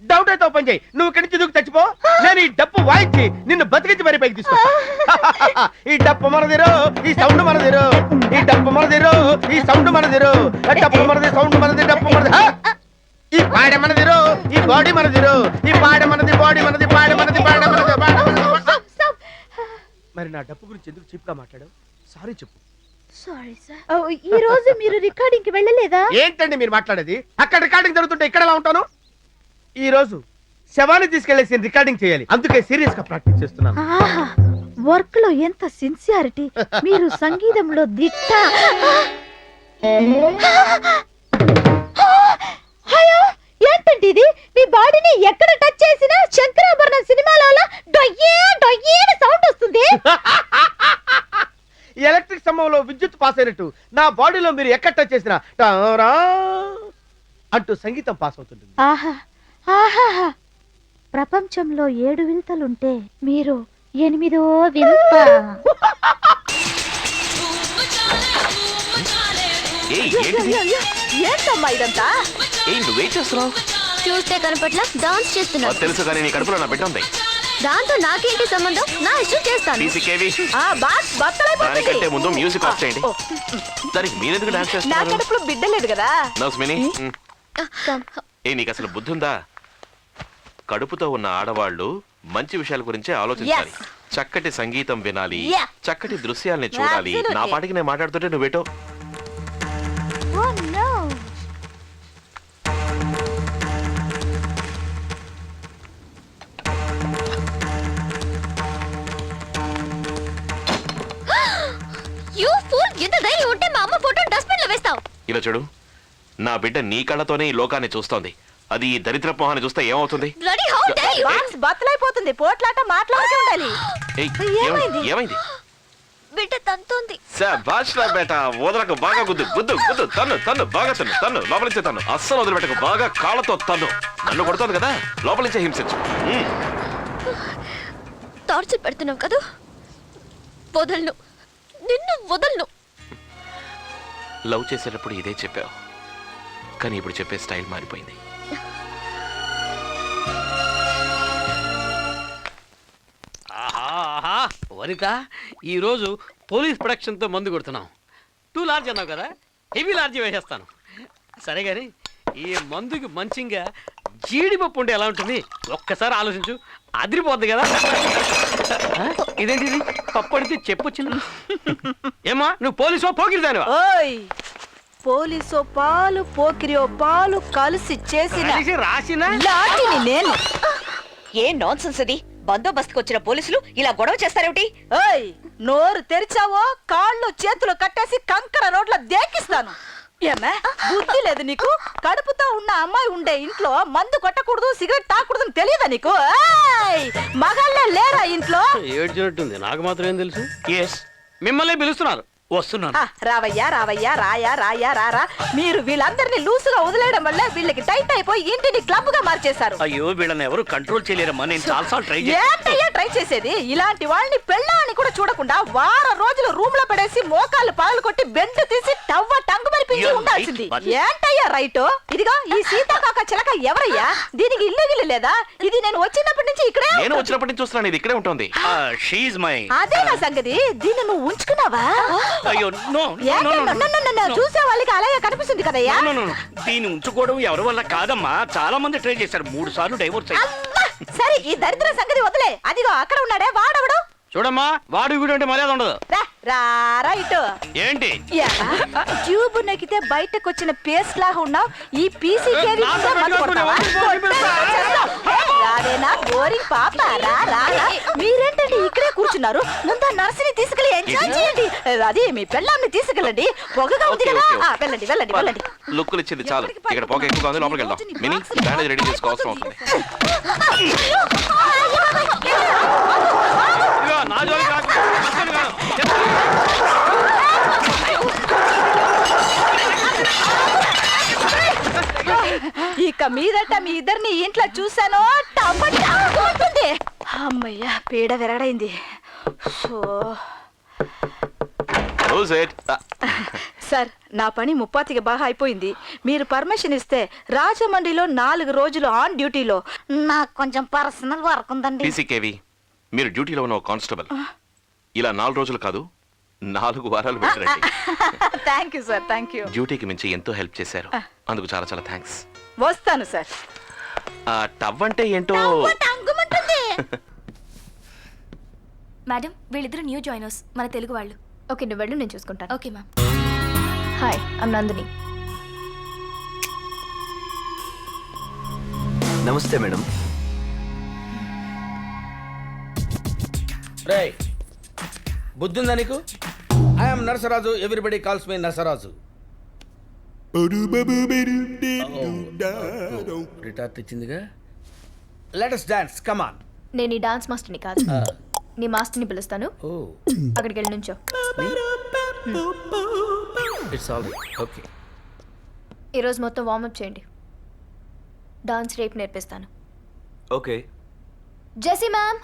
డౌట్ అయితే ఓపెన్ చేయి. నువ్వు ఇక్కడి నుంచి దూకి చచ్చిపో, నేను ఈ డప్పు వాయించి నిన్ను బతికించి మరి పైకి తీసుకొస్తా. ఈ డప్పు మనదిరో, ఈ సౌండ్ మనదిరో, ఈ డప్పు మనదిరో, ఈ సౌండ్ మనదిరో, డప్పు మనది, సౌండ్ మనది, డప్పు మనది. ఈ పాడె మనదిరో, ఈ బాడీ మనదిరో, ఈ పాడె మనది, బాడీ మనది, పాడె మనది, పాడె మనది, పాడె మనది. మరి నా డప్పు గురించి ఎందుకు చీప్ గా మాట్లాడావు? సారీ చెప్పు. Sorry sir. ఈ రోజు మీరు రికార్డింగ్ కి వెళ్ళలేదా? ఏంటండి మీరు మాట్లాడేది? అక్కడ రికార్డింగ్ జరుగుతుంటే ఇక్కడ ఎలా ఉంటాను? ఈ రోజు శవాన్ని తీసుకెళ్లేసి రికార్డింగ్ చేయాలి, అందుకే సీరియస్ గా ప్రాక్టీస్ చేస్తున్నాను. వర్క్ లో ఎంత సిన్సియారిటీ, మీరు సంగీతంలో దిట్ట. అయ్యో, ఏంటండి ఇది? మీ బాడీని ఎక్కడ టచ్ చేసినా శంకరాభరణం సినిమాలో డొయ్యే డొయ్యే సౌండ్ వస్తుంది. ఎలక్ట్రిక్ స్తంభంలో విద్యుత్ పాస్ అయిపోయినట్టు నా బాడీలో మీరు ఎక్కడ టచ్ చేసినా టారా అంటూ సంగీతం పాస్ అవుతుంటుంది. ఆహా ఆహా, ప్రపంచంలో 7 వింతలుంటే మీరు 8వ వింత. ఏంటమ్మా ఇదంతా? నువ్వేం చేస్తున్నావు? చూస్తే కనపట్ల డాన్స్ చేస్తున్నా. తెలుసు కానీ నీ కడుపులో నా బిడ్డ ఉంది. దాంతో నాకేంటి సంబంధం? నా ఇష్టం చేస్తాను. దానికంటే ముందు మ్యూజిక్ ఆఫ్ చేయండి. దానికి మీరెందుకు డాన్స్ నా చేస్తున్నారు? కడుపులో బిడ్డ లేదు కదా. నౌస్మిని, నీకు అసలు బుద్ధి ఉందా? కడుపుతో ఉన్న ఆడవాళ్ళు మంచి విషయాల గురించే ఆలోచించాలి. చక్కటి సంగీతం వినాలి, చక్కటి దృశ్యాల్ని చూడాలి. నా పాటికి నేను మాట్లాడుతుంటే నువ్వేటో. Oh no. You fool! ఎంత ధైర్యం ఉంటే మా అమ్మ ఫోటో డస్ట్బిన్ లో వేస్తావు? ఇలా చూడు, నా బిడ్డ నీ కళ్ళతోనే ఈ లోకాన్ని చూస్తోంది. అది ఈ దరిద్ర మొహాన్ని చూస్తే ఏమవుతుంది? Bloody how dare you! Box బత్తలైపోతుంది. పోట్లాట మాట్లాడుతూ ఉండాలి. ఏయ్, ఏమైంది? ఏమైంది? బిడ్డ తంతుంది. శాబాష్ రా బేటా, వదలకు, బాగా గుద్దు గుద్దు గుద్దు, తన్ను తన్ను, బాగా తన్ను తన్ను, లోపలించే తన్ను, అస్సలు వదిలిపెట్టకు, బాగా కాళ్ళతో తన్ను. నన్ను కొడుతోంది కదా, లోపలించే హింసించు. టార్చర్ పెడుతున్నావు కదా, వదలను, నిన్ను వదలను. లవ్ చేసేటప్పుడు ఇదే చెప్పావు, కానీ ఇప్పుడు చెప్పే స్టైల్ మారిపోయింది. ఆహా వనిత, ఈరోజు పోలీస్ ప్రొడక్షన్తో మందు కొడుతున్నాం. 2 లార్జ్ అన్నావు కదా, హెవీ లార్జ్ వేసేస్తాను. సరే కానీ ఈ మందుకి మంచిగా జీడిపప్పు ఉంటే ఎలా ఉంటుంది? ఒక్కసారి ఆలోచించు, అదిరిపోద్ది కదా. ఇదేంటి ఇది? పప్పు అడితే చెప్పొచ్చింది. ఏమా నువ్వు పోలీసో పోకిరిదానివా? ఓయ్, పోలీసో పాలు పోకిరియో పాలు కలిసి చేసిన రాసిన లాటిని నేను. ఏ నాన్సెన్స్ ఇది? బందోబస్తుకు వచ్చిన పోలీసులు ఇలా గొడవ చేస్తారేమిటి? ఓయ్, నోరు తెరిచావో కాళ్ళు చేతులు కట్టేసి కంకర రోడ్ల దేకిస్తాను. ఏమే బుద్ధి లేదు నీకు? కడుపుతో ఉన్న అమ్మాయి ఉండే ఇంట్లో మందు కొట్టకూడదు, సిగరెట్ తాకూడదు తెలియదా నీకు? మగాళ్ళే లేరా ఇంట్లో? ఏడ్చినట్టుంది, నాకు మాత్రం ఏం తెలుసు. మిమ్మల్ని పిలుస్తున్నారు, వస్తున్నాను. రావయ్యా రావయ్యా, రాయా రాయా రారా. మీరు వీళ్ళందరినీ లూసుగా వదిలేయడం వల్ల వీళ్ళకి టైట్ అయిపోయి ఇంటిని క్లబ్ గా మార్చేశారు. అయ్యో, వీళ్ళని ఎవరు కంట్రోల్ చేయలేరమ్మా, నేను చాలాసార్లు ట్రై ఏంటయ్యా ట్రై చేసేది? ఇలాంటి వాళ్ళని పెళ్ళాన్ని కూడా చూడకుండా వారం రోజులు రూమ్ లో పడేసి మోకాళ్ళు పగలు కొట్టి బెండ్ తీసి టవ్వ టంగు మరి పిండి ఉండాల్సింది. ఏంటయ్యా రైట్? ఇదిగా ఈ సీతాకాక చిలక ఎవరయ్యా? దీనికి ఇల్లు గిల్లు లేదా? ఇది నేను వచ్చినప్పటి నుంచి ఇక్కడే. నేను వచ్చినప్పటి నుంచి చూస్తున్నాను, ఇది ఇక్కడే ఉంటుంది. అదే నా సంగతి. దీన్ని నువ్వు ఉంచుకున్నావా? అయ్యో చూసే వాళ్ళకి అలాగే కనిపిస్తుంది కదయ్యా. దీన్ని ఉంచుకోవడం ఎవరి వల్ల కాదమ్మా, చాలా మంది ట్రై చేశారు, 3 సార్లు డైవోర్స్ అయ్యి. సరే ఈ దరిద్ర సంగతి వదిలే. అదిగో అక్కడ ఉన్నాడే వాడవడు. చూడమ్మా, వాడు వీడు అంటే మర్యాద ఉండదు. రైట్ ఏంటి ట్యూబ్ నొక్కితే బయటకు వచ్చిన పేస్ట్ లాగా ఉన్నావు. ఈ పీసీ రాదేనా బోరింగ్ పాప? రా. మీరేంటండి ఇక్కడే కూర్చున్నారు? ముందు నర్సుని తీసుకెళ్ళి ఎంజాయ్ చేయండి. అది మీ పెళ్ళాన్ని తీసుకెళ్ళండి, పొగగా ఉంది కదా. వెళ్ళండి వెళ్ళండి వెళ్ళండి. లుక్కులు ఇచ్చింది చాలు, ఇక్కడ పొగ ఎక్కువగా ఉంది, లోపలికి వెళ్దాం. మినీ బ్యాండేజ్ రెడీ చేసుకోవాల్సిన అవసరం ఉంది. నా జోలికి రాకు. ఇక మీదట మీ ఇద్దరిని ఇంట్లో చూసానో ఉంటుంది. అమ్మయ్యా, పీడ విరగడైంది. సార్, నా పని ముప్పాతికి బాగా అయిపోయింది. మీరు పర్మిషన్ ఇస్తే రాజమండ్రిలో 4 రోజులు ఆన్ డ్యూటీలో నాకు కొంచెం పర్సనల్ వర్క్ ఉందండి. పీసీకేవి, మీరు డ్యూటీలో ఉన్న కానిస్టేబుల్ ఇలా 4 రోజులు కాదు 4 వారాలు పెట్టండి. Thank you sir, thank you. డ్యూటీకి మించి ఎంతో హెల్ప్ చేశారు, అందుకు చాలా చాలా థ్యాంక్స్. వస్తాను సార్. టవ్ అంటే ఏంటో. మేడం, వీళ్ళిద్దరు న్యూ జాయినర్స్, మన తెలుగు వాళ్ళు. ఓకే, నువ్వు వెళ్ళు, నేను చూసుకుంటాను. Okay ma'am. Hi, I'm Nandini. నమస్తే మేడం. రేయ్, బుద్ధుందా నీకు? I'm Narasaraju, everybody calls me Narasaraju. Retort ఇచ్చిందిగా. Let us dance, come on. నేను ఈ డాన్స్ మాస్టర్ని కాదు, నీ మాస్టర్ని పిలుస్తాను. అక్కడికి వెళ్ళి నుంచో. It's all okay. ఈరోజు మొత్తం వార్మప్ చేయండి. డాన్స్ రేపు నేర్పిస్తాను. Okay. Jessie ma'am.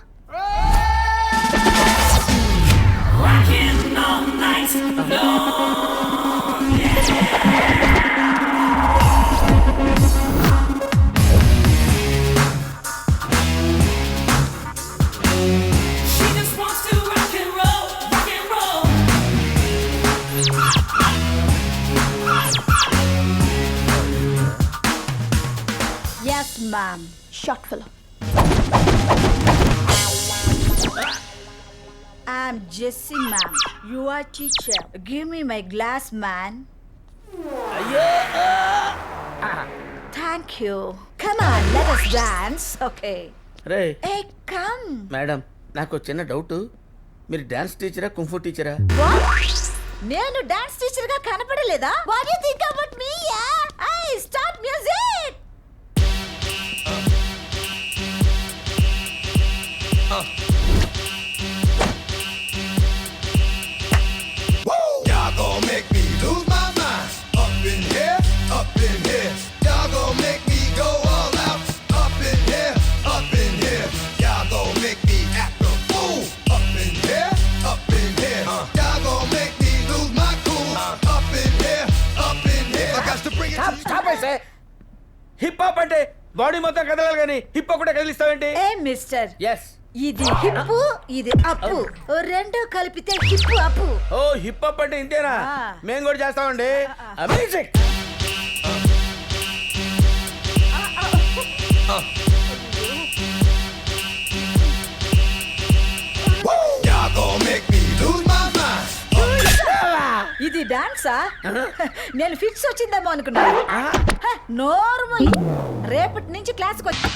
Yes ma'am. Short fellow. I'm Jessie, ma'am. You are teacher. Give me my glass, man. Thank you. Come on, let us dance. Okay. Ray Hey, come. Madam, నాకు చిన్న డౌట్. మీరు డాన్స్ టీచరా కుంఫు టీచరా? What? నేను డాన్స్ టీచర్ గా కనపడలేదా? What do you think about me? Yeah? Hey, start music. Hip hop అంటే బాడీ మొత్తం కదలాలి కానీ హిప్ కూడా కదిలిస్తావేంటి? ఏ మిస్టర్, ఎస్. ఇది హిప్పు, ఇది అప్పు, రెండు కలిపితే హిప్పు అప్పు. ఓ హిప్ హాప్ అంటే ఇంతేనా? ఆ. మేము కూడా చేస్తామండి. మ్యూజిక్. ఇది డాన్సా? నేను ఫిక్స్ వచ్చిందేమో అనుకున్నాను. నోర్మల్. రేపటి నుంచి క్లాస్కి వచ్చి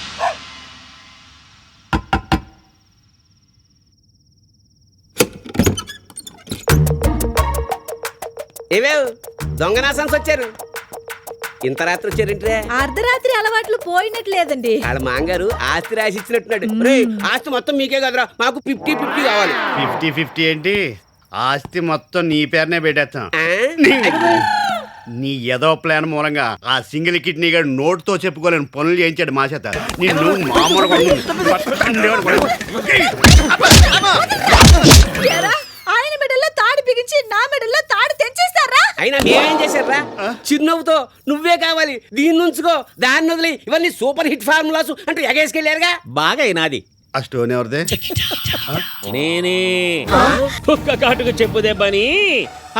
ఏవేవ్ దొంగనాసన్స్ వచ్చారు. ఇంత రాత్రి వచ్చారేంట్రే? అర్ధరాత్రి అలవాట్లు పోయినట్లేదండి. వాళ్ళ మాంగారు ఆస్తి రాసి ఇచ్చినట్టున్నాడు. రే ఆస్తి మొత్తం మీకే కదరా, మాకు 50-50 కావాలి. 50-50 ఏంటి? ఆస్తి మొత్తం నీ పేరునే పెట్టేస్తాం. ఆ? నీ ఏదో ప్లాన్ మూలంగా ఆ సింగిల్ కిడ్నీ గారు నోటుతో చెప్పుకోలేని పనులు చేయించాడు మా చేత. నిన్ను మామూలుగా ఆయన మెడల్లో తాడు బిగించి నా మెడల్లో తాడు తెంచేస్తారా? అయినా మేమేం చేశారా? చిరునవ్వుతో నువ్వే కావాలి, దీన్ని ఉంచుకో, దాన్ని వదిలి, ఇవన్నీ సూపర్ హిట్ ఫార్ములాస్ అంటే ఎగేసుకెళ్ళారుగా. బాగా అయినాది. ఆ స్టోన్ ఎవరిదే? నేనే కుక్క కాటుకు చెప్పు దెబ్బని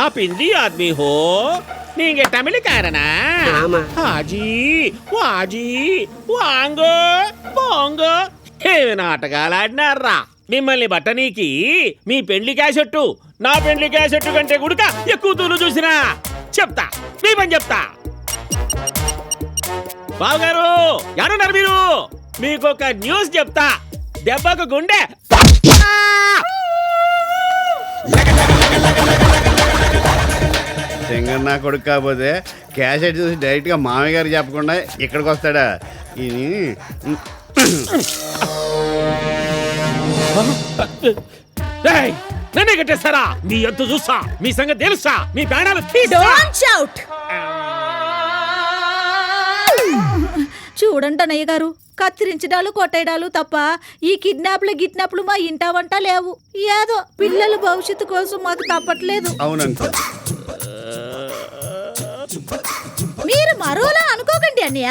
ఆ పిండి ఆద్మీ హో నీంగే తమిళ కారనా ఆమా. ఆజీ వాజీ వాంగో పోంగో ఏమి నాటకాలాడినారా? మిమ్మల్ని బట్టనీకి మీ పెండ్లి క్యాసెట్టు నా పెండ్లి క్యాసెట్టు కంటే గుడుక ఎక్కువ తూలు చూసినా చెప్తా, మీ పని చెప్తా. బావగారు ఎవరున్నారు మీరు? మీకొక న్యూస్ చెప్తా. దెబ్బకు గుండె సింగర్ నా కొడుకు కాకపోతే క్యాసెట్ చూసి డైరెక్ట్ గా మామయ్య గారు చెప్పకుండా ఇక్కడికి వస్తాడా? నన్నే కట్టేస్తారా? మీ ఎంత చూసా, మీ సంగతి తెలుసా, మీ ప్రాణాలు Don't shout. చూడండి అన్నయ్య గారు, కత్తిరించడాలు కొట్టేయడాలు తప్ప ఈ కిడ్నాప్లు మా ఇంట వంట లేవు. ఏదో పిల్లల భవిష్యత్తు కోసం మాకు తప్పట్లేదు. అవునంట. మీరు మరోలా అనుకోకండి అన్నయ్య.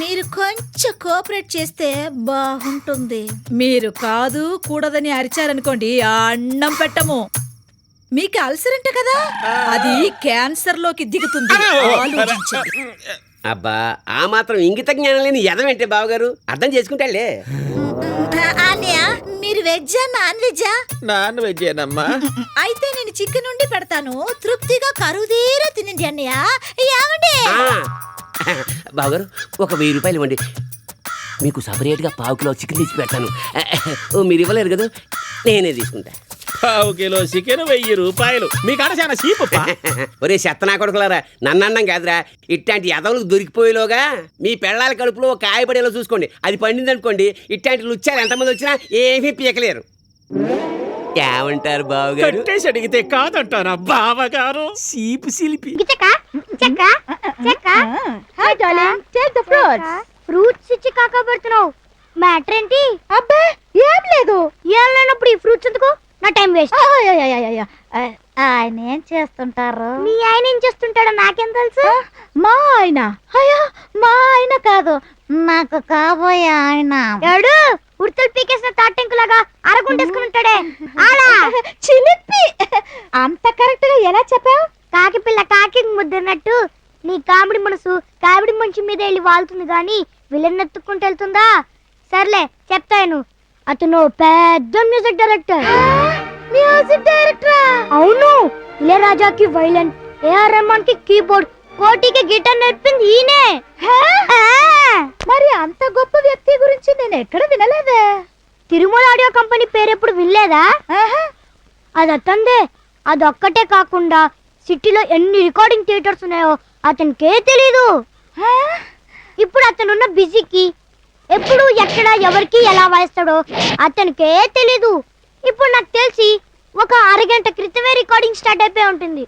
మీరు కొంచెం కోఆపరేట్ చేస్తే బాగుంటుంది. మీరు కాదు కూడదని అరిచారనుకోండి, అన్నం పెట్టము. మీకు అల్సర్ అంట కదా, అది క్యాన్సర్ లోకి దిగుతుంది. ఆలోచించండి. అబ్బా ఆ మాత్రం ఇంగిత జ్ఞానం లేని ఎదవేంటే బావగారు, అర్థం చేసుకుంటాలే. అన్నయ్య, మీరు వెజ్జా నాన్ వెజ్జా? నాన్ వెజ్జేనమ్మా. అయితే నేను చికెన్ ఉండి పెడతాను, తృప్తిగా కరుదీరా తినండి అన్నయ్య. ఏమండి? బావగారు ఒక 1000 రూపాయలు ఇవ్వండి, మీకు సపరేట్గా 1/4 కిలో చికెన్ తెచ్చి పెడతాను. మీరు ఇవ్వలేరు కదా, నేనే తీసుకుంటా. 1/2 కిలో చికెన్ 1000 రూపాయలు. మీ కాడ చాలా చీప్. ఒరే చెత్తనా కొడుకులారా, నన్నండం కాదురా, ఇట్లాంటి ఎదవలకు దొరికిపోయేలోగా మీ పెళ్ళాల కడుపులో కాయపడేలా చూసుకోండి. అది పండింది అనుకోండి, ఇట్లాంటి లుచ్చాలు ఎంతమంది వచ్చినా ఏమీ పీకలేరు. ఏమంటారు బావగారు? కట్టేసి అడిగితే కాదంటారా బావగారు? సీపు సిలిపి. ఫ్రూట్స్ ఇచ్చి కాకపడుతున్నావు. మ్యాటర్ ఏంటి? అబ్బే ఏం లేదు. ఏం లేనప్పుడు ఈ ఫ్రూట్స్ ఎందుకు? నా టైం వేస్ట్. ఆయన ఏం చేస్తుంటారు? మీ ఆయన ఏం చేస్తుంటాడో నాకేం తెలుసు? మా ఆయన? అయ్యో మా ఆయన కాదు, నాకు కాబోయే ఆయన. ఎవడు? ఉడతలు పీకేసిన తాటెంకులాగా అరగుండేసుకుని ఉంటాడే ఆడా చిలిపి. అంత కరెక్ట్ గా ఎలా చెప్పావు? కాకి పిల్ల కాకి ముద్దన్నట్టు నీ కామెడీ మనసు కామెడీ మనిషి మీద వెళ్ళి వాళ్తుంది గాని విలన్ ఎత్తుకుంటూ వెళ్తుందా? సర్లే చెప్తాను. అతను పెద్ద మ్యూజిక్ డైరెక్టర్. Music director? అవును. ఇళయరాజాకి వైలన్, ఏఆర్ రెహమాన్ కి కీబోర్డ్, కోటికి గిటార్ నేర్పింది ఈయనే. మరి అంత గొప్ప వ్యక్తి గురించి నేను ఎక్కడ వినలేదే. తిరుమల ఆడియో కంపెనీ పేరెప్పుడు వినలేదా? అది అతందే. అదొక్కటే కాకుండా సిటీలో ఎన్ని రికార్డింగ్ థియేటర్స్ ఉన్నాయో అతనికే తెలీదు. ఇప్పుడు అతనున్న బిజీకి ఎప్పుడు ఎక్కడ ఎవరికి ఎలా వాయిస్తాడో అతనికే తెలీదు. ఇప్పుడు నాకు తెలిసి ఒక అరగంట క్రితమే రికార్డింగ్ స్టార్ట్ అయిపోయి ఉంటుంది.